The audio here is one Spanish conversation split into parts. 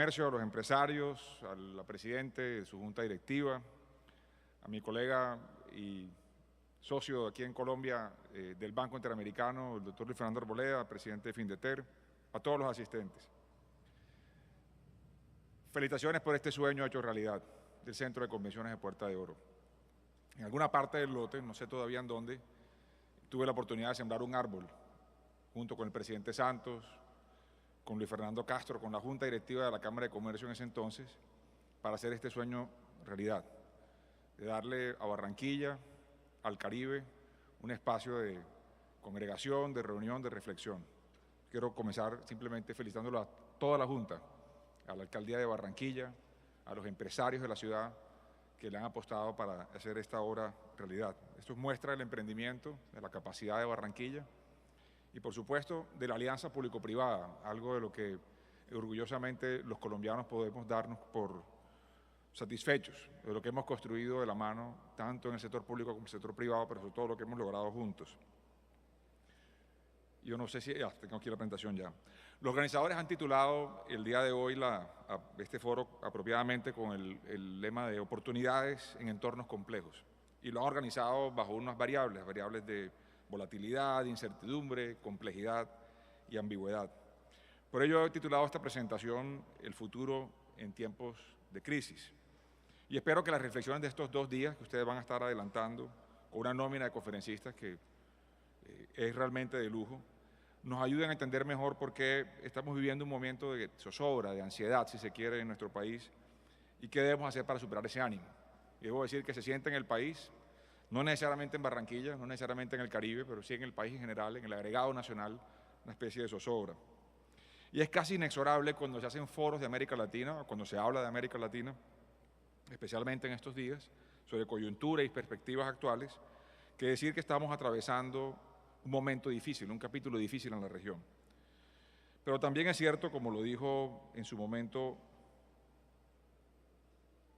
Comercio, a los empresarios, a la presidenta de su junta directiva, a mi colega y socio aquí en Colombia del Banco Interamericano, el doctor Luis Fernando Arboleda, presidente de Findeter, a todos los asistentes. Felicitaciones por este sueño hecho realidad del Centro de Convenciones de Puerta de Oro. En alguna parte del lote, no sé todavía en dónde, tuve la oportunidad de sembrar un árbol junto con el presidente Santos, con Luis Fernando Castro, con la Junta Directiva de la Cámara de Comercio en ese entonces, para hacer este sueño realidad, de darle a Barranquilla, al Caribe, un espacio de congregación, de reunión, de reflexión. Quiero comenzar simplemente felicitándolo a toda la Junta, a la Alcaldía de Barranquilla, a los empresarios de la ciudad que le han apostado para hacer esta obra realidad. Esto muestra el emprendimiento, de la capacidad de Barranquilla y, por supuesto, de la alianza público-privada, algo de lo que orgullosamente los colombianos podemos darnos por satisfechos, de lo que hemos construido de la mano, tanto en el sector público como en el sector privado, pero sobre todo lo que hemos logrado juntos. Yo no sé si, tengo aquí la presentación ya. Los organizadores han titulado el día de hoy este foro apropiadamente con el lema de oportunidades en entornos complejos. Y lo han organizado bajo unas variables de volatilidad, incertidumbre, complejidad y ambigüedad. Por ello he titulado esta presentación El futuro en tiempos de crisis. Y espero que las reflexiones de estos 2 días que ustedes van a estar adelantando con una nómina de conferencistas que es realmente de lujo, nos ayuden a entender mejor por qué estamos viviendo un momento de zozobra, de ansiedad, si se quiere, en nuestro país, y qué debemos hacer para superar ese ánimo. Y debo decir que se siente en el país, no necesariamente en Barranquilla, no necesariamente en el Caribe, pero sí en el país en general, en el agregado nacional, una especie de zozobra. Y es casi inexorable cuando se hacen foros de América Latina, o cuando se habla de América Latina, especialmente en estos días, sobre coyuntura y perspectivas actuales, que decir que estamos atravesando un momento difícil, un capítulo difícil en la región. Pero también es cierto, como lo dijo en su momento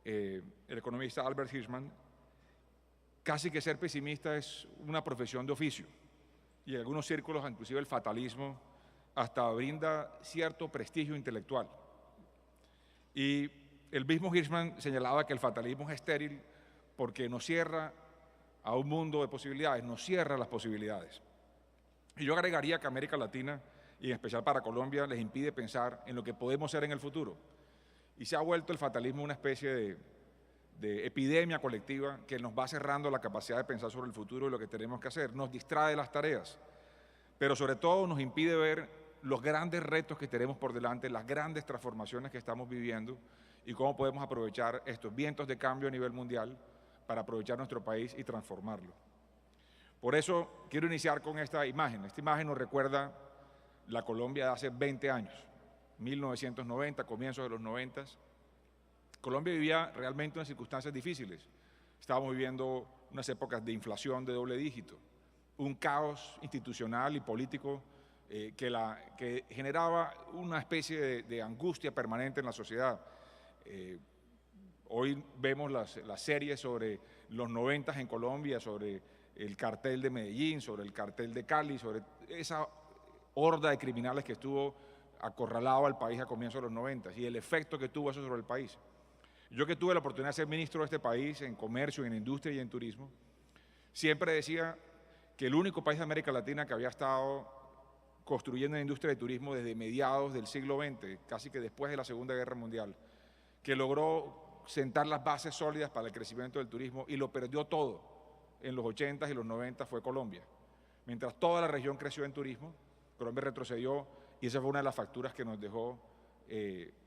el economista Albert Hirschman, casi que ser pesimista es una profesión de oficio. Y en algunos círculos, inclusive el fatalismo, hasta brinda cierto prestigio intelectual. Y el mismo Hirschman señalaba que el fatalismo es estéril porque nos cierra a un mundo de posibilidades, nos cierra las posibilidades. Y yo agregaría que América Latina, y en especial para Colombia, les impide pensar en lo que podemos ser en el futuro. Y se ha vuelto el fatalismo una especie de epidemia colectiva que nos va cerrando la capacidad de pensar sobre el futuro y lo que tenemos que hacer. Nos distrae de las tareas, pero sobre todo nos impide ver los grandes retos que tenemos por delante, las grandes transformaciones que estamos viviendo y cómo podemos aprovechar estos vientos de cambio a nivel mundial para aprovechar nuestro país y transformarlo. Por eso quiero iniciar con esta imagen. Esta imagen nos recuerda la Colombia de hace 20 años, 1990, comienzos de los 90. Colombia vivía realmente unas circunstancias difíciles. Estábamos viviendo unas épocas de inflación de doble dígito, un caos institucional y político que generaba una especie de angustia permanente en la sociedad. Hoy vemos las series sobre los 90 en Colombia, sobre el cartel de Medellín, sobre el cartel de Cali, sobre esa horda de criminales que estuvo acorralado al país a comienzos de los 90 y el efecto que tuvo eso sobre el país. Yo que tuve la oportunidad de ser ministro de este país en comercio, en industria y en turismo, siempre decía que el único país de América Latina que había estado construyendo la industria de turismo desde mediados del siglo XX, casi que después de la Segunda Guerra Mundial, que logró sentar las bases sólidas para el crecimiento del turismo y lo perdió todo en los 80s y los 90 fue Colombia. Mientras toda la región creció en turismo, Colombia retrocedió y esa fue una de las facturas que nos dejó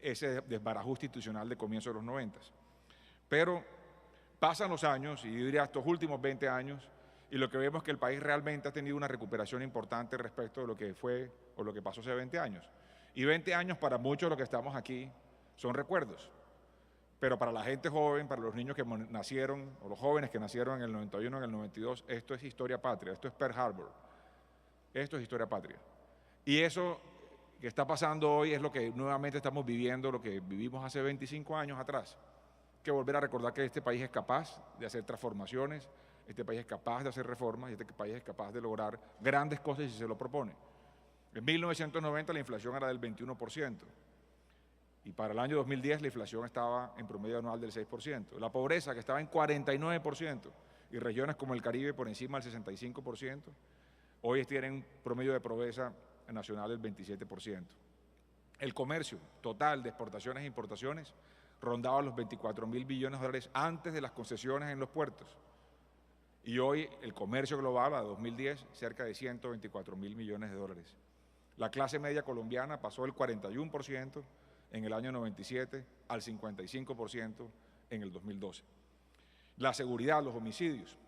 ese desbarajuste institucional de comienzo de los 90s. Pero pasan los años, y yo diría estos últimos 20 años, y lo que vemos es que el país realmente ha tenido una recuperación importante respecto de lo que fue o lo que pasó hace 20 años. Y 20 años para muchos de los que estamos aquí son recuerdos. Pero para la gente joven, para los niños que nacieron, o los jóvenes que nacieron en el 91, en el 92, esto es historia patria, esto es Pearl Harbor, esto es historia patria. Y eso que está pasando hoy es lo que nuevamente estamos viviendo, lo que vivimos hace 25 años atrás. Que volver a recordar que este país es capaz de hacer transformaciones, este país es capaz de hacer reformas y este país es capaz de lograr grandes cosas si se lo propone. En 1990 la inflación era del 21%. Y para el año 2010 la inflación estaba en promedio anual del 6%. La pobreza, que estaba en 49%, y regiones como el Caribe por encima del 65%, hoy tienen un promedio de pobreza nacional del 27%. El comercio total de exportaciones e importaciones rondaba los 24.000 billones de dólares antes de las concesiones en los puertos. Y hoy el comercio global, a 2010, cerca de 124.000 millones de dólares. La clase media colombiana pasó del 41% en el año 97 al 55% en el 2012. La seguridad, los homicidios,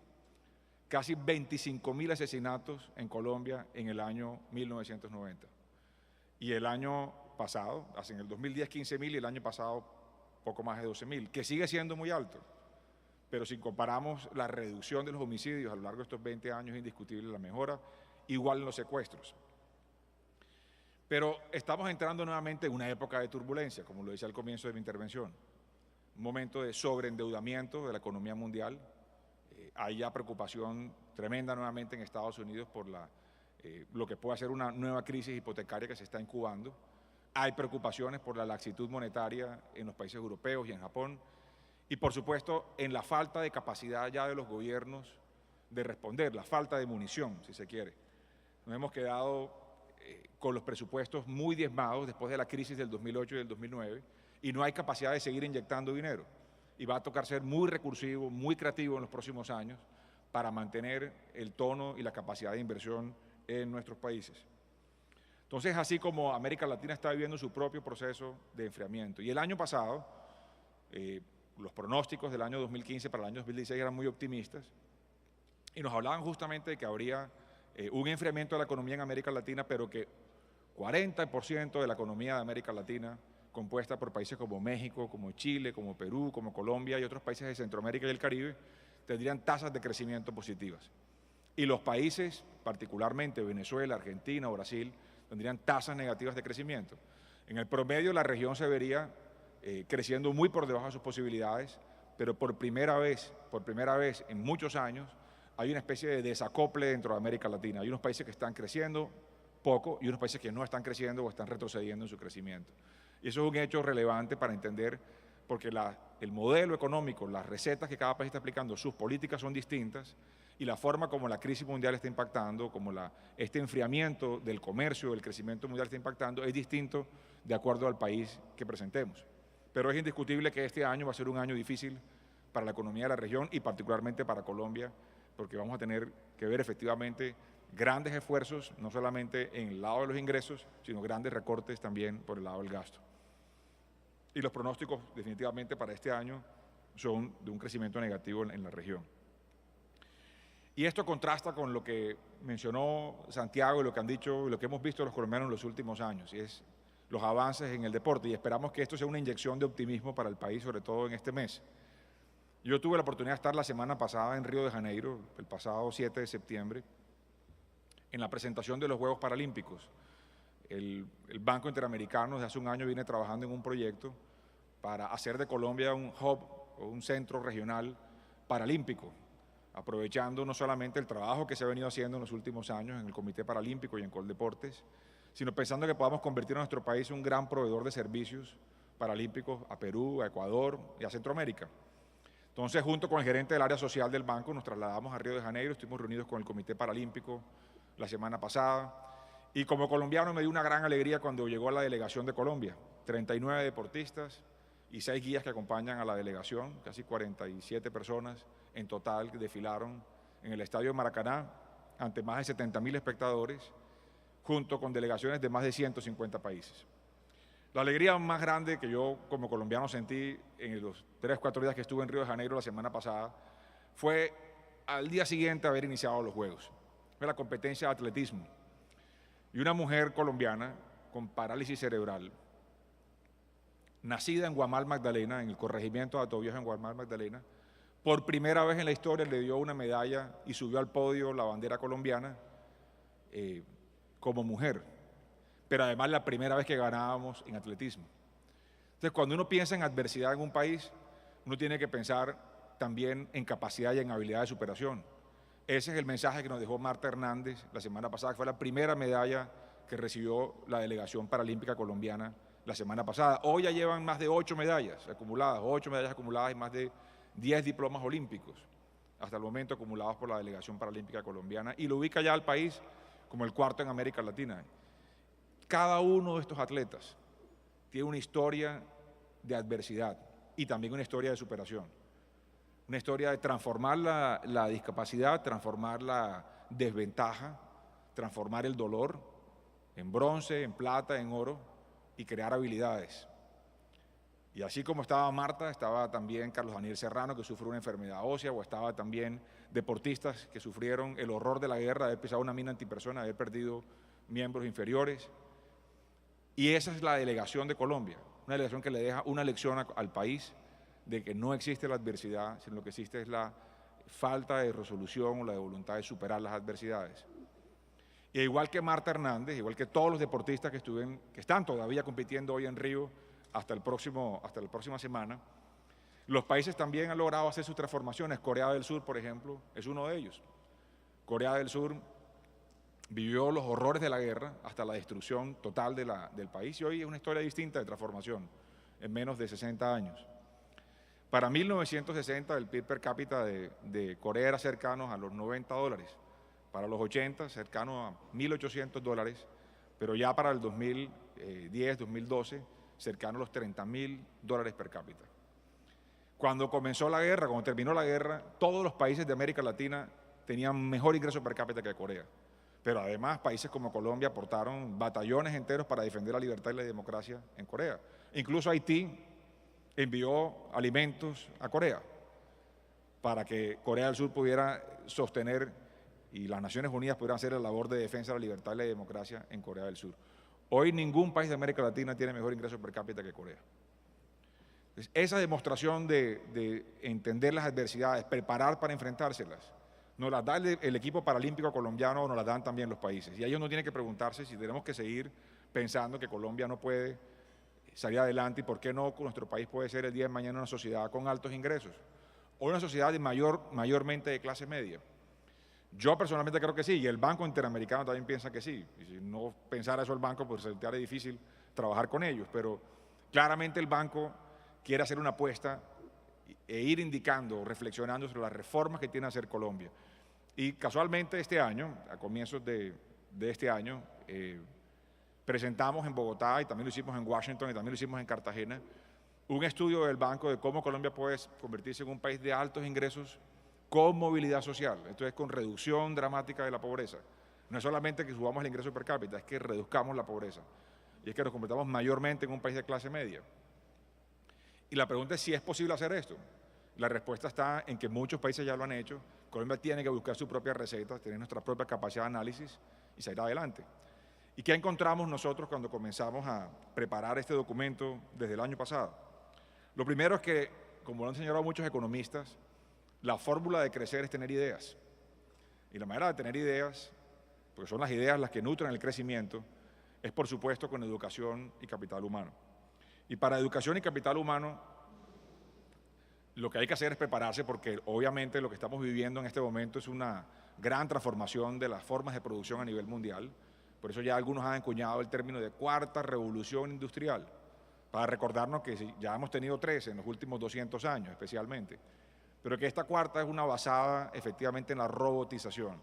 casi 25.000 asesinatos en Colombia en el año 1990. Y el año pasado, en el 2010 15.000 y el año pasado poco más de 12.000, que sigue siendo muy alto. Pero si comparamos la reducción de los homicidios a lo largo de estos 20 años, es indiscutible la mejora, igual en los secuestros. Pero estamos entrando nuevamente en una época de turbulencia, como lo decía al comienzo de mi intervención. Un momento de sobreendeudamiento de la economía mundial. Hay ya preocupación tremenda nuevamente en Estados Unidos por lo que puede ser una nueva crisis hipotecaria que se está incubando. Hay preocupaciones por la laxitud monetaria en los países europeos y en Japón. Y por supuesto, en la falta de capacidad ya de los gobiernos de responder, la falta de munición, si se quiere. Nos hemos quedado con los presupuestos muy diezmados después de la crisis del 2008 y del 2009, y no hay capacidad de seguir inyectando dinero. Y va a tocar ser muy recursivo, muy creativo en los próximos años para mantener el tono y la capacidad de inversión en nuestros países. Entonces, así como América Latina está viviendo su propio proceso de enfriamiento. Y el año pasado, los pronósticos del año 2015 para el año 2016 eran muy optimistas y nos hablaban justamente de que habría un enfriamiento de la economía en América Latina, pero que 40% de la economía de América Latina, compuesta por países como México, como Chile, como Perú, como Colombia y otros países de Centroamérica y el Caribe, tendrían tasas de crecimiento positivas. Y los países, particularmente Venezuela, Argentina o Brasil, tendrían tasas negativas de crecimiento. En el promedio la región se vería creciendo muy por debajo de sus posibilidades, pero por primera vez en muchos años hay una especie de desacople dentro de América Latina. Hay unos países que están creciendo poco y unos países que no están creciendo o están retrocediendo en su crecimiento. Y eso es un hecho relevante para entender, porque el modelo económico, las recetas que cada país está aplicando, sus políticas son distintas, y la forma como la crisis mundial está impactando, como este enfriamiento del comercio, del crecimiento mundial está impactando, es distinto de acuerdo al país que presentemos. Pero es indiscutible que este año va a ser un año difícil para la economía de la región y particularmente para Colombia, porque vamos a tener que ver efectivamente grandes esfuerzos, no solamente en el lado de los ingresos, sino grandes recortes también por el lado del gasto. Y los pronósticos definitivamente para este año son de un crecimiento negativo en la región. Y esto contrasta con lo que mencionó Santiago y lo que han dicho y lo que hemos visto los colombianos en los últimos años, y es los avances en el deporte, y esperamos que esto sea una inyección de optimismo para el país, sobre todo en este mes. Yo tuve la oportunidad de estar la semana pasada en Río de Janeiro, el pasado 7 de septiembre, en la presentación de los Juegos Paralímpicos. El Banco Interamericano desde hace un año viene trabajando en un proyecto para hacer de Colombia un hub o un centro regional paralímpico, aprovechando no solamente el trabajo que se ha venido haciendo en los últimos años en el Comité Paralímpico y en Coldeportes, sino pensando que podamos convertir a nuestro país en un gran proveedor de servicios paralímpicos a Perú, a Ecuador y a Centroamérica. Entonces, junto con el gerente del área social del banco, nos trasladamos a Río de Janeiro, estuvimos reunidos con el Comité Paralímpico la semana pasada, y como colombiano me dio una gran alegría cuando llegó la delegación de Colombia, 39 deportistas y 6 guías que acompañan a la delegación, casi 47 personas en total que desfilaron en el Estadio Maracaná ante más de 70.000 espectadores, junto con delegaciones de más de 150 países. La alegría más grande que yo como colombiano sentí en los 3 o 4 días que estuve en Río de Janeiro la semana pasada fue al día siguiente haber iniciado los Juegos. Fue la competencia de atletismo. Y una mujer colombiana con parálisis cerebral, nacida en Guamal, Magdalena, en el corregimiento de Atoviejo, en Guamal, Magdalena, por primera vez en la historia le dio una medalla y subió al podio la bandera colombiana como mujer, pero además la primera vez que ganábamos en atletismo. Entonces, cuando uno piensa en adversidad en un país, uno tiene que pensar también en capacidad y en habilidad de superación. Ese es el mensaje que nos dejó Marta Hernández la semana pasada, que fue la primera medalla que recibió la delegación paralímpica colombiana la semana pasada. Hoy ya llevan más de 8 medallas acumuladas, 8 medallas acumuladas y más de 10 diplomas olímpicos hasta el momento acumulados por la Delegación Paralímpica Colombiana, y lo ubica ya al país como el cuarto en América Latina. Cada uno de estos atletas tiene una historia de adversidad y también una historia de superación. Una historia de transformar la discapacidad, transformar la desventaja, transformar el dolor en bronce, en plata, en oro y crear habilidades. Y así como estaba Marta, estaba también Carlos Daniel Serrano, que sufrió una enfermedad ósea, o estaba también deportistas que sufrieron el horror de la guerra, de haber pisado una mina antipersona, de haber perdido miembros inferiores. Y esa es la delegación de Colombia, una delegación que le deja una lección al país de que no existe la adversidad, sino lo que existe es la falta de resolución o la de voluntad de superar las adversidades. Y igual que Marta Hernández, igual que todos los deportistas que están todavía compitiendo hoy en Río hasta la próxima semana, los países también han logrado hacer sus transformaciones. Corea del Sur, por ejemplo, es uno de ellos. Corea del Sur vivió los horrores de la guerra hasta la destrucción total del país, y hoy es una historia distinta de transformación en menos de 60 años. Para 1960 el PIB per cápita de Corea era cercano a los $90. Para los 80 cercano a $1.800, pero ya para el 2010, 2012 cercano a los $30.000 per cápita. Cuando comenzó la guerra, cuando terminó la guerra, todos los países de América Latina tenían mejor ingreso per cápita que Corea. Pero además países como Colombia aportaron batallones enteros para defender la libertad y la democracia en Corea. Incluso Haití envió alimentos a Corea para que Corea del Sur pudiera sostener y las Naciones Unidas pudieran hacer la labor de defensa de la libertad y la democracia en Corea del Sur. Hoy ningún país de América Latina tiene mejor ingreso per cápita que Corea. Entonces, esa demostración de entender las adversidades, preparar para enfrentárselas, nos las da el equipo paralímpico colombiano o nos las dan también los países. Y ellos no tienen que preguntarse si tenemos que seguir pensando que Colombia no puede salir adelante y por qué no nuestro país puede ser el día de mañana una sociedad con altos ingresos o una sociedad mayormente de clase media. Yo personalmente creo que sí, y el Banco Interamericano también piensa que sí. Y si no pensara eso el banco, pues sería difícil trabajar con ellos, pero claramente el banco quiere hacer una apuesta e ir indicando, reflexionando sobre las reformas que tiene que hacer Colombia. Y casualmente este año, a comienzos de este año, presentamos en Bogotá, y también lo hicimos en Washington, y también lo hicimos en Cartagena, un estudio del banco de cómo Colombia puede convertirse en un país de altos ingresos con movilidad social, esto es con reducción dramática de la pobreza. No es solamente que subamos el ingreso per cápita, es que reduzcamos la pobreza. Y es que nos convertamos mayormente en un país de clase media. Y la pregunta es si es posible hacer esto. La respuesta está en que muchos países ya lo han hecho. Colombia tiene que buscar su propia receta, tener nuestra propia capacidad de análisis y salir adelante. ¿Y qué encontramos nosotros cuando comenzamos a preparar este documento desde el año pasado? Lo primero es que, como lo han señalado muchos economistas, la fórmula de crecer es tener ideas. Y la manera de tener ideas, porque son las ideas las que nutren el crecimiento, es por supuesto con educación y capital humano. Y para educación y capital humano, lo que hay que hacer es prepararse, porque obviamente lo que estamos viviendo en este momento es una gran transformación de las formas de producción a nivel mundial. Por eso ya algunos han acuñado el término de cuarta revolución industrial, para recordarnos que ya hemos tenido 3 en los últimos 200 años especialmente, pero que esta cuarta es una basada efectivamente en la robotización.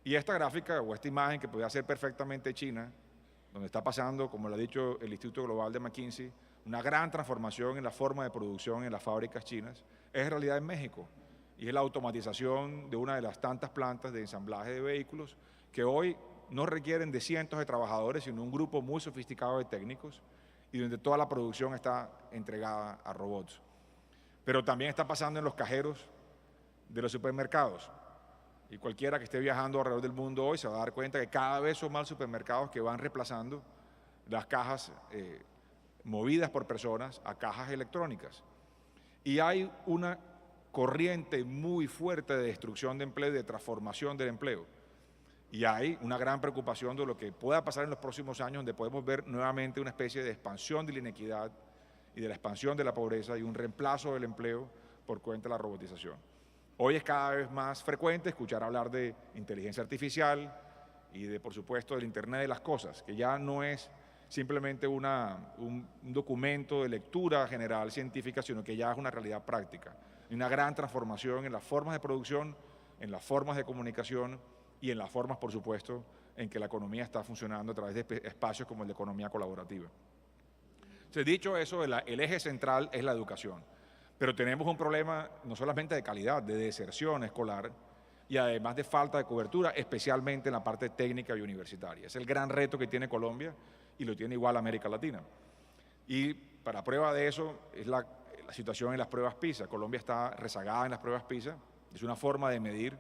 Y esta gráfica o esta imagen que podría ser perfectamente China, donde está pasando, como lo ha dicho el Instituto Global de McKinsey, una gran transformación en la forma de producción en las fábricas chinas, es en realidad en México, y es la automatización de una de las tantas plantas de ensamblaje de vehículos que hoy no requieren de cientos de trabajadores, sino un grupo muy sofisticado de técnicos, y donde toda la producción está entregada a robots. Pero también está pasando en los cajeros de los supermercados. Y cualquiera que esté viajando alrededor del mundo hoy se va a dar cuenta que cada vez son más supermercados que van reemplazando las cajas movidas por personas a cajas electrónicas. Y hay una corriente muy fuerte de destrucción de empleo y de transformación del empleo. Y hay una gran preocupación de lo que pueda pasar en los próximos años, donde podemos ver nuevamente una especie de expansión de la inequidad y de la expansión de la pobreza y un reemplazo del empleo por cuenta de la robotización. Hoy es cada vez más frecuente escuchar hablar de inteligencia artificial y de, por supuesto, del Internet de las cosas, que ya no es simplemente un documento de lectura general científica, sino que ya es una realidad práctica. Hay una gran transformación en las formas de producción, en las formas de comunicación y en las formas, por supuesto, en que la economía está funcionando a través de espacios como el de economía colaborativa. Entonces, dicho eso, el eje central es la educación, pero tenemos un problema no solamente de calidad, de deserción escolar y además de falta de cobertura, especialmente en la parte técnica y universitaria. Es el gran reto que tiene Colombia y lo tiene igual América Latina. Y para prueba de eso es la situación en las pruebas PISA. Colombia está rezagada en las pruebas PISA, es una forma de medir,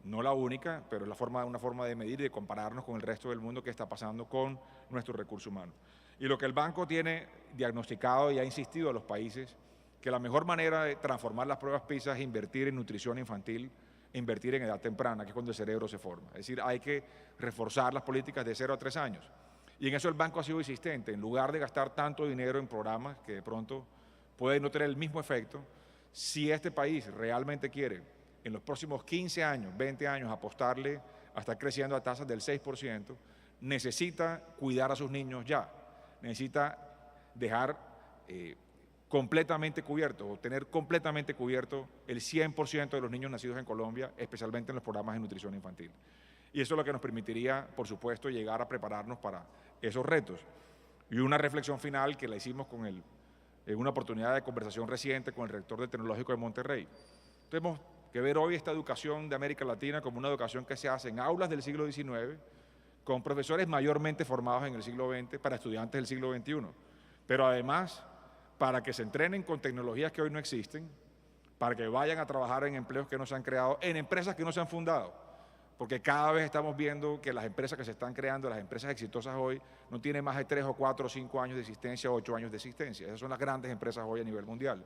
no la única, pero es una forma de medir y de compararnos con el resto del mundo que está pasando con nuestro recurso humano. Y lo que el banco tiene diagnosticado y ha insistido a los países, que la mejor manera de transformar las pruebas PISA es invertir en nutrición infantil, invertir en edad temprana, que es cuando el cerebro se forma. Es decir, hay que reforzar las políticas de 0 a 3 años. Y en eso el banco ha sido insistente. En lugar de gastar tanto dinero en programas que de pronto pueden no tener el mismo efecto, si este país realmente quiere en los próximos 15 años, 20 años, apostarle a estar creciendo a tasas del 6%, necesita cuidar a sus niños ya. Necesita dejar completamente cubierto o tener completamente cubierto el 100% de los niños nacidos en Colombia, especialmente en los programas de nutrición infantil. Y eso es lo que nos permitiría, por supuesto, llegar a prepararnos para esos retos. Y una reflexión final que la hicimos en una oportunidad de conversación reciente con el rector del Tecnológico de Monterrey. Tenemos que ver hoy esta educación de América Latina como una educación que se hace en aulas del siglo XIX, con profesores mayormente formados en el siglo XX para estudiantes del siglo XXI, pero además para que se entrenen con tecnologías que hoy no existen, para que vayan a trabajar en empleos que no se han creado, en empresas que no se han fundado, porque cada vez estamos viendo que las empresas que se están creando, las empresas exitosas hoy, no tienen más de 3 o 4 o 5 años de existencia, 8 años de existencia. Esas son las grandes empresas hoy a nivel mundial.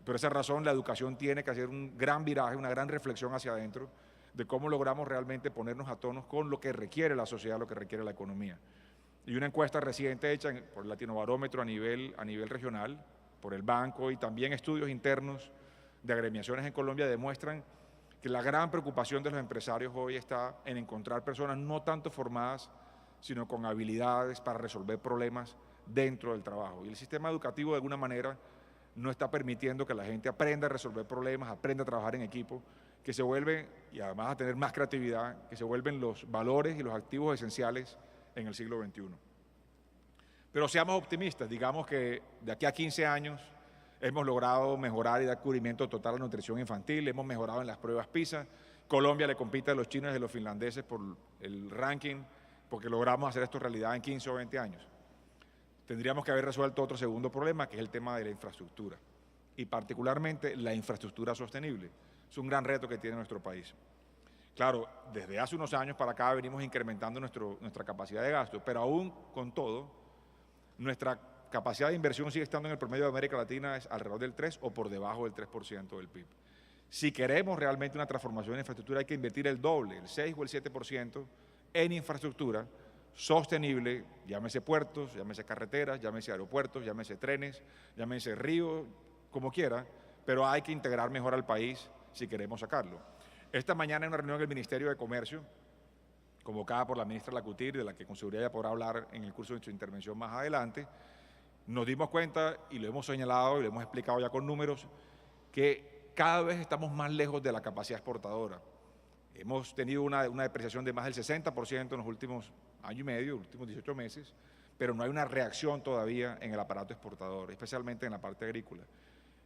Por esa razón, la educación tiene que hacer un gran viraje, una gran reflexión hacia adentro de cómo logramos realmente ponernos a tono con lo que requiere la sociedad, lo que requiere la economía. Y una encuesta reciente hecha por el Latinobarómetro a nivel regional, por el banco y también estudios internos de agremiaciones en Colombia demuestran que la gran preocupación de los empresarios hoy está en encontrar personas no tanto formadas, sino con habilidades para resolver problemas dentro del trabajo. Y el sistema educativo de alguna manera no está permitiendo que la gente aprenda a resolver problemas, aprenda a trabajar en equipo, que se vuelven, y además a tener más creatividad, que se vuelven los valores y los activos esenciales en el siglo XXI. Pero seamos optimistas, digamos que de aquí a 15 años hemos logrado mejorar y dar cubrimiento total a la nutrición infantil, hemos mejorado en las pruebas PISA, Colombia le compite a los chinos y a los finlandeses por el ranking, porque logramos hacer esto realidad en 15 o 20 años. Tendríamos que haber resuelto otro segundo problema, que es el tema de la infraestructura, y particularmente la infraestructura sostenible. Es un gran reto que tiene nuestro país. Claro, desde hace unos años para acá venimos incrementando nuestra capacidad de gasto, pero aún con todo, nuestra capacidad de inversión sigue estando en el promedio de América Latina, es alrededor del 3 o por debajo del 3% del PIB. Si queremos realmente una transformación en infraestructura, hay que invertir el doble, el 6 o el 7% en infraestructura sostenible, llámese puertos, llámese carreteras, llámese aeropuertos, llámese trenes, llámese ríos, como quiera, pero hay que integrar mejor al país si queremos sacarlo. Esta mañana en una reunión del Ministerio de Comercio, convocada por la ministra Lacutir, de la que con seguridad ya podrá hablar en el curso de su intervención más adelante, nos dimos cuenta, y lo hemos señalado y lo hemos explicado ya con números, que cada vez estamos más lejos de la capacidad exportadora. Hemos tenido una depreciación de más del 60% en los últimos año y medio, los últimos 18 meses, pero no hay una reacción todavía en el aparato exportador, especialmente en la parte agrícola.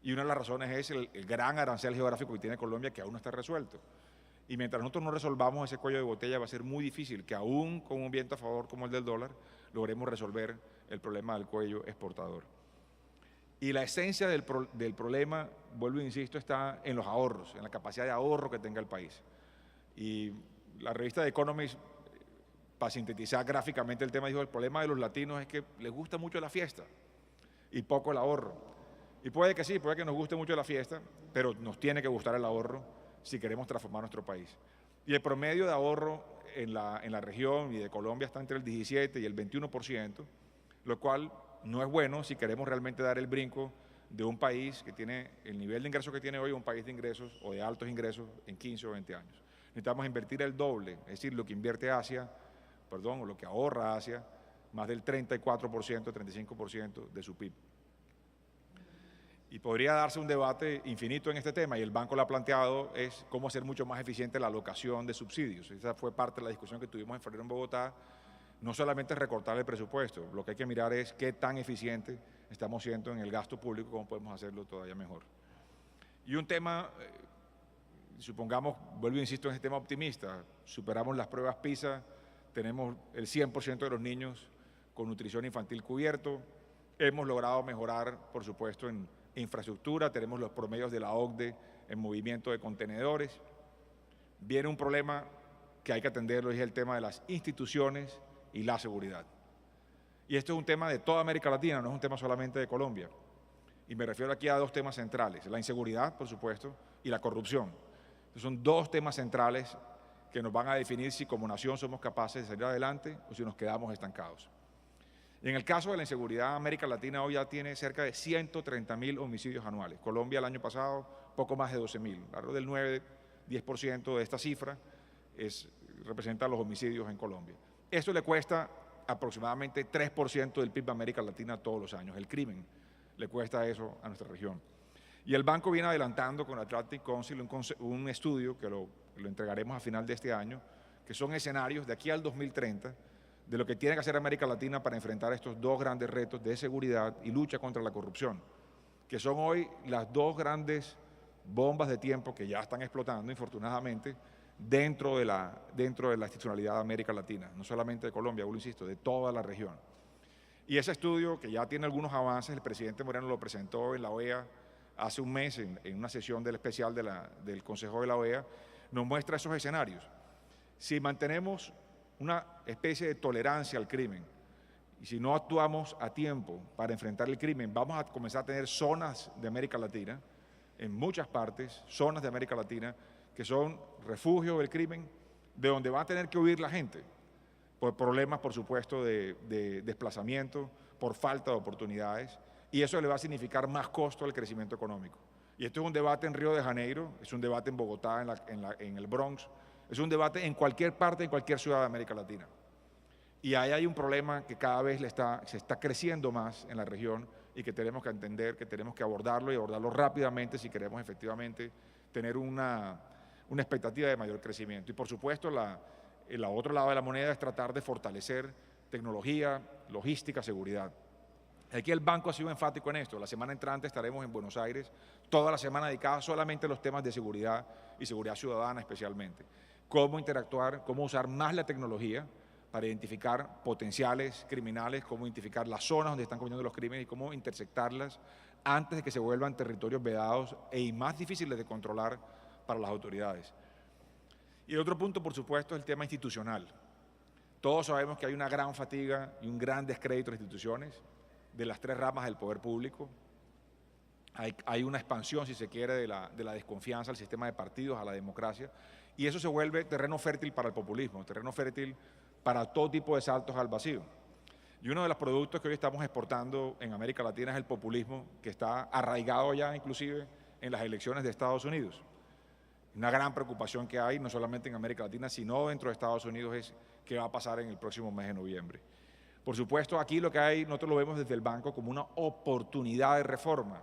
Y una de las razones es el gran arancel geográfico que tiene Colombia, que aún no está resuelto. Y mientras nosotros no resolvamos ese cuello de botella, va a ser muy difícil que aún con un viento a favor como el del dólar, logremos resolver el problema del cuello exportador. Y la esencia del problema, vuelvo e insisto, está en los ahorros, en la capacidad de ahorro que tenga el país. Y la revista The Economist, para sintetizar gráficamente el tema, dijo: el problema de los latinos es que les gusta mucho la fiesta y poco el ahorro. Y puede que sí, puede que nos guste mucho la fiesta, pero nos tiene que gustar el ahorro si queremos transformar nuestro país. Y el promedio de ahorro en la región y de Colombia está entre el 17 y el 21%, lo cual no es bueno si queremos realmente dar el brinco de un país que tiene el nivel de ingresos que tiene hoy, un país de ingresos o de altos ingresos en 15 o 20 años. Necesitamos invertir el doble, es decir, lo que invierte Asia, o lo que ahorra Asia, más del 34%, 35% de su PIB. Y podría darse un debate infinito en este tema, y el banco lo ha planteado, es cómo hacer mucho más eficiente la alocación de subsidios. Esa fue parte de la discusión que tuvimos en febrero en Bogotá. No solamente recortar el presupuesto, lo que hay que mirar es qué tan eficiente estamos siendo en el gasto público, cómo podemos hacerlo todavía mejor. Y un tema, supongamos, vuelvo e insisto en este tema optimista, superamos las pruebas PISA, tenemos el 100% de los niños con nutrición infantil cubierto, hemos logrado mejorar, por supuesto, en infraestructura, tenemos los promedios de la OCDE en movimiento de contenedores. Viene un problema que hay que atenderlo, y es el tema de las instituciones y la seguridad. Y esto es un tema de toda América Latina, no es un tema solamente de Colombia. Y me refiero aquí a dos temas centrales, la inseguridad, por supuesto, y la corrupción. Son dos temas centrales que nos van a definir si como nación somos capaces de salir adelante o si nos quedamos estancados. Y en el caso de la inseguridad, América Latina hoy ya tiene cerca de 130.000 homicidios anuales. Colombia el año pasado, poco más de 12.000. Alrededor del 9-10% de esta cifra representa los homicidios en Colombia. Esto le cuesta aproximadamente 3% del PIB de América Latina todos los años. El crimen le cuesta eso a nuestra región. Y el banco viene adelantando con Atlantic Council un estudio que lo entregaremos a final de este año, que son escenarios de aquí al 2030 de lo que tiene que hacer América Latina para enfrentar estos dos grandes retos de seguridad y lucha contra la corrupción, que son hoy las dos grandes bombas de tiempo que ya están explotando, infortunadamente, dentro de la institucionalidad de América Latina, no solamente de Colombia, lo insisto, de toda la región. Y ese estudio, que ya tiene algunos avances, el presidente Moreno lo presentó en la OEA hace un mes, en una sesión del especial del Consejo de la OEA, nos muestra esos escenarios. Si mantenemos una especie de tolerancia al crimen, y si no actuamos a tiempo para enfrentar el crimen, vamos a comenzar a tener zonas de América Latina, en muchas partes, zonas de América Latina, que son refugios del crimen, de donde va a tener que huir la gente, por problemas, por supuesto, de desplazamiento, por falta de oportunidades, y eso le va a significar más costo al crecimiento económico. Y esto es un debate en Río de Janeiro, es un debate en Bogotá, en el Bronx, es un debate en cualquier parte, en cualquier ciudad de América Latina. Y ahí hay un problema que cada vez se está creciendo más en la región y que tenemos que entender, que tenemos que abordarlo y abordarlo rápidamente si queremos efectivamente tener una expectativa de mayor crecimiento. Y por supuesto, el otro lado de la moneda es tratar de fortalecer tecnología, logística, seguridad. Aquí el banco ha sido enfático en esto. La semana entrante estaremos en Buenos Aires, toda la semana dedicada solamente a los temas de seguridad y seguridad ciudadana especialmente. Cómo interactuar, cómo usar más la tecnología para identificar potenciales criminales, cómo identificar las zonas donde están cometiendo los crímenes y cómo interceptarlas antes de que se vuelvan territorios vedados y más difíciles de controlar para las autoridades. Y el otro punto, por supuesto, es el tema institucional. Todos sabemos que hay una gran fatiga y un gran descrédito de instituciones, de las tres ramas del poder público. Hay una expansión, si se quiere, de la desconfianza al sistema de partidos, a la democracia, y eso se vuelve terreno fértil para el populismo, terreno fértil para todo tipo de saltos al vacío. Y uno de los productos que hoy estamos exportando en América Latina es el populismo, que está arraigado ya inclusive en las elecciones de Estados Unidos. Una gran preocupación que hay, no solamente en América Latina, sino dentro de Estados Unidos, es qué va a pasar en el próximo mes de noviembre. Por supuesto, aquí lo que hay, nosotros lo vemos desde el banco como una oportunidad de reforma.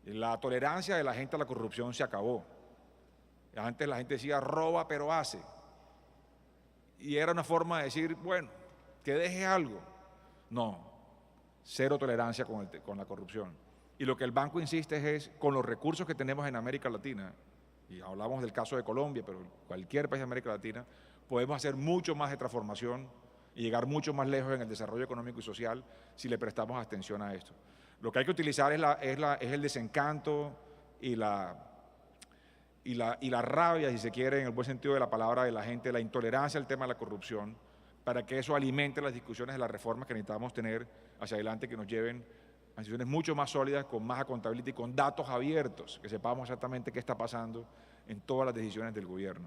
La tolerancia de la gente a la corrupción se acabó. Antes la gente decía, roba pero hace. Y era una forma de decir, bueno, que deje algo. No, cero tolerancia con la corrupción. Y lo que el banco insiste es, con los recursos que tenemos en América Latina, y hablamos del caso de Colombia, pero cualquier país de América Latina, podemos hacer mucho más de transformación y llegar mucho más lejos en el desarrollo económico y social si le prestamos atención a esto. Lo que hay que utilizar es el desencanto y la rabia, si se quiere, en el buen sentido de la palabra, de la gente, la intolerancia al tema de la corrupción, para que eso alimente las discusiones de las reformas que necesitamos tener hacia adelante, que nos lleven a instituciones mucho más sólidas, con más accountability y con datos abiertos, que sepamos exactamente qué está pasando en todas las decisiones del gobierno.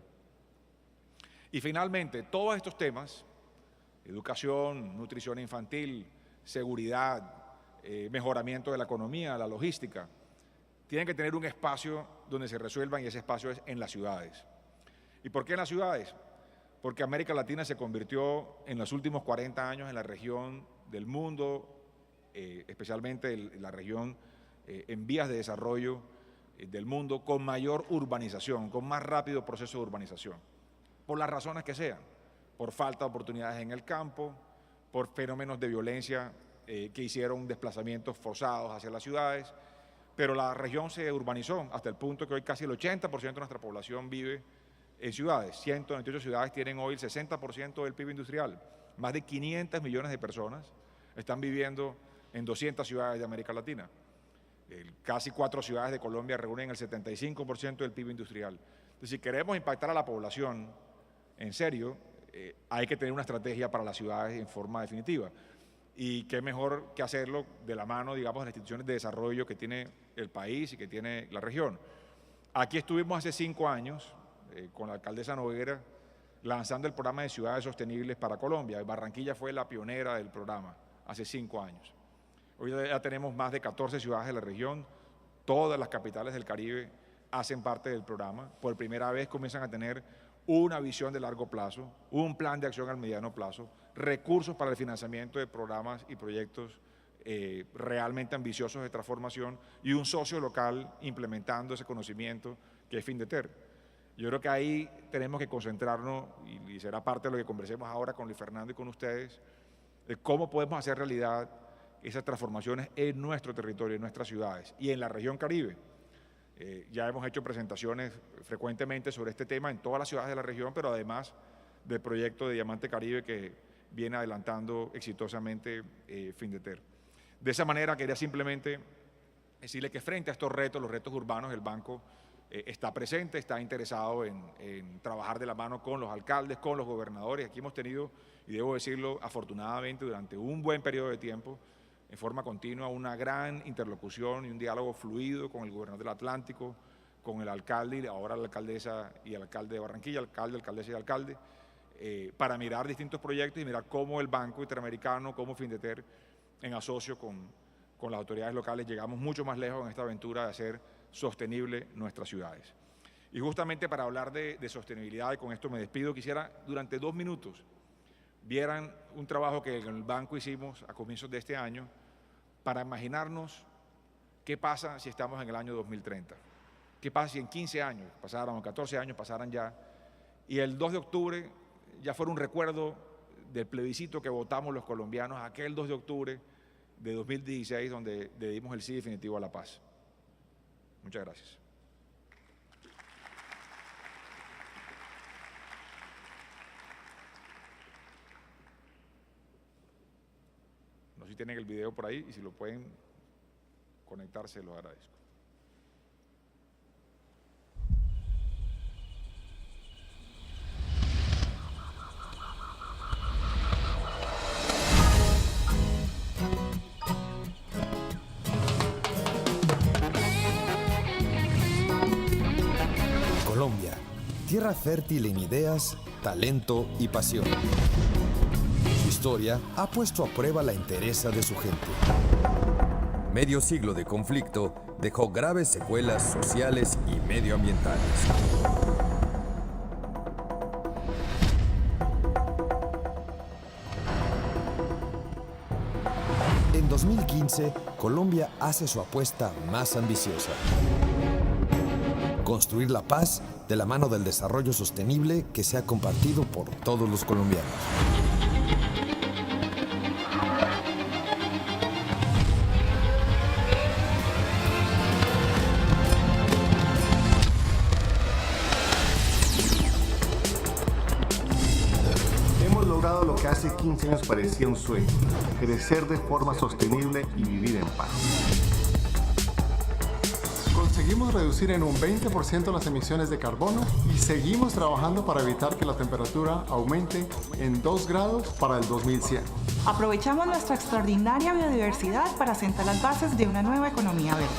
Y finalmente, todos estos temas, educación, nutrición infantil, seguridad, mejoramiento de la economía, la logística, tienen que tener un espacio donde se resuelvan, y ese espacio es en las ciudades. ¿Y por qué en las ciudades? porque América Latina se convirtió en los últimos 40 años en la región del mundo, especialmente la región en vías de desarrollo del mundo, con mayor urbanización, con más rápido proceso de urbanización, por las razones que sean, por falta de oportunidades en el campo, por fenómenos de violencia que hicieron desplazamientos forzados hacia las ciudades, pero la región se urbanizó hasta el punto que hoy casi el 80% de nuestra población vive en ciudades. 198 ciudades tienen hoy el 60% del PIB industrial. Más de 500 millones de personas están viviendo en 200 ciudades de América Latina. Casi 4 ciudades de Colombia reúnen el 75% del PIB industrial. Entonces, si queremos impactar a la población en serio, hay que tener una estrategia para las ciudades en forma definitiva. Y qué mejor que hacerlo de la mano, digamos, de las instituciones de desarrollo que tiene el país y que tiene la región. Aquí estuvimos hace 5 años con la alcaldesa Noguera lanzando el programa de ciudades sostenibles para Colombia. Barranquilla fue la pionera del programa hace 5 años. Hoy ya tenemos más de 14 ciudades de la región, todas las capitales del Caribe hacen parte del programa. Por primera vez comienzan a tener una visión de largo plazo, un plan de acción al mediano plazo, recursos para el financiamiento de programas y proyectos realmente ambiciosos de transformación y un socio local implementando ese conocimiento que es Findeter. Yo creo que ahí tenemos que concentrarnos, y será parte de lo que conversemos ahora con Luis Fernando y con ustedes, de cómo podemos hacer realidad esas transformaciones en nuestro territorio, en nuestras ciudades y en la región Caribe. Ya hemos hecho presentaciones frecuentemente sobre este tema en todas las ciudades de la región, pero además del proyecto de Diamante Caribe que viene adelantando exitosamente Findeter. De esa manera quería simplemente decirle que frente a estos retos, los retos urbanos, el banco está presente, está interesado en trabajar de la mano con los alcaldes, con los gobernadores. Aquí hemos tenido, y debo decirlo, afortunadamente durante un buen periodo de tiempo, en forma continua, una gran interlocución y un diálogo fluido con el gobernador del Atlántico, con el alcalde y ahora la alcaldesa y el alcalde de Barranquilla, alcaldesa y alcalde, para mirar distintos proyectos y mirar cómo el Banco Interamericano, cómo Findeter, en asocio con las autoridades locales, llegamos mucho más lejos en esta aventura de hacer sostenible nuestras ciudades. Y justamente para hablar de sostenibilidad, y con esto me despido, quisiera durante 2 minutos vieran un trabajo que en el banco hicimos a comienzos de este año para imaginarnos qué pasa si estamos en el año 2030. ¿Qué pasa si en 15 años pasaran, o 14 años pasaran ya, y el 2 de octubre ya fuera un recuerdo del plebiscito que votamos los colombianos, aquel 2 de octubre de 2016, donde le dimos el sí definitivo a la paz? Muchas gracias. No sé si tienen el video por ahí y si lo pueden conectar, se lo agradezco. Colombia, tierra fértil en ideas, talento y pasión. Su historia ha puesto a prueba la entereza de su gente. Medio siglo de conflicto dejó graves secuelas sociales y medioambientales. En 2015, Colombia hace su apuesta más ambiciosa. Construir la paz de la mano del desarrollo sostenible que sea compartido por todos los colombianos. Hemos logrado lo que hace 15 años parecía un sueño: crecer de forma sostenible y vivir en paz. Conseguimos reducir en un 20% las emisiones de carbono y seguimos trabajando para evitar que la temperatura aumente en 2 grados para el 2100. Aprovechamos nuestra extraordinaria biodiversidad para sentar las bases de una nueva economía verde.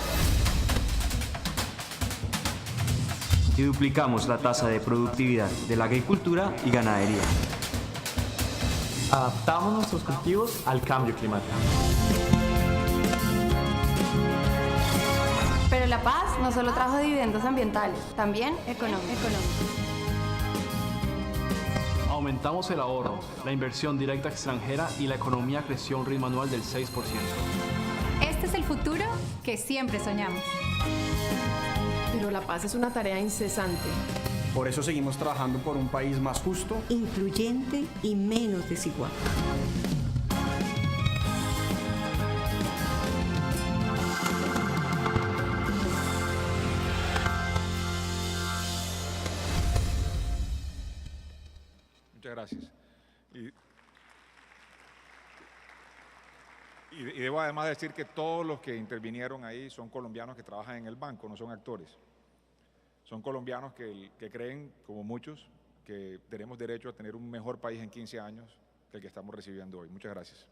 Y duplicamos la tasa de productividad de la agricultura y ganadería. Adaptamos nuestros cultivos al cambio climático. Pero la paz no solo trajo dividendos ambientales, también económicos. Aumentamos el ahorro, la inversión directa extranjera y la economía creció a un ritmo anual del 6%. Este es el futuro que siempre soñamos. Pero la paz es una tarea incesante. Por eso seguimos trabajando por un país más justo, incluyente y menos desigual. Muchas gracias. Y debo además decir que todos los que intervinieron ahí son colombianos que trabajan en el banco, no son actores. Son colombianos que creen, como muchos, que tenemos derecho a tener un mejor país en 15 años que el que estamos recibiendo hoy. Muchas gracias.